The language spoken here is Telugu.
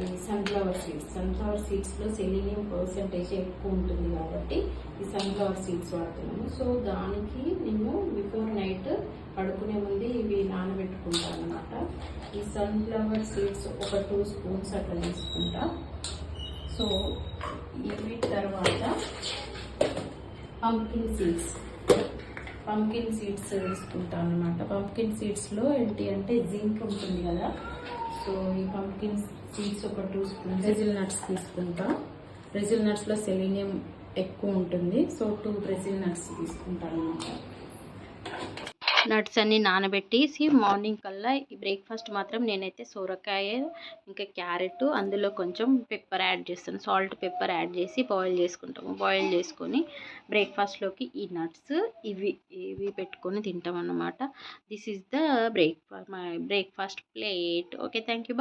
ఈ సన్ఫ్లవర్ సీడ్స్లో సెలీనియం పర్సంటేజ్ ఎక్కువ ఉంటుంది కాబట్టి ఈ సన్ఫ్లవర్ సీడ్స్ వాడుతున్నాము. సో దానికి నేను బిఫోర్ నైట్ పడుకునే ముందు ఇవి నానబెట్టుకుంటాను అనమాట. ఈ సన్ఫ్లవర్ సీడ్స్ ఒక 2 స్పూన్స్ అట్లా తీసుకుంటా. సో ఇవి తర్వాత పంకిన్ సీడ్స్ తీసుకుంటాను అనమాట. పంకిన్ సీడ్స్లో ఏంటి అంటే జింక్ ఉంటుంది కదా. సో ఈ పంకిన్ సీడ్స్ ఒక 2 స్పూన్స్. బ్రెజిల్ నట్స్ తీసుకుంటా. బ్రెజిల్ నట్స్లో సెలీనియం ఎక్కువ ఉంటుంది. సో 2 బ్రెజిల్ నట్స్ తీసుకుంటాను అనమాట. నట్స్ అన్ని నానబెట్టేసి మార్నింగ్ కల్లా ఈ బ్రేక్ఫాస్ట్ మాత్రం నేనైతే సొరకాయ ఇంకా క్యారెట్ అందులో కొంచెం పెప్పర్ యాడ్ చేస్తాను. సాల్ట్ పెప్పర్ యాడ్ చేసి బాయిల్ చేసుకుంటాము. బాయిల్ చేసుకొని బ్రేక్ఫాస్ట్లోకి ఈ నట్స్ ఇవి పెట్టుకొని తింటాం అన్నమాట. This is the my breakfast plate. Okay, thank you.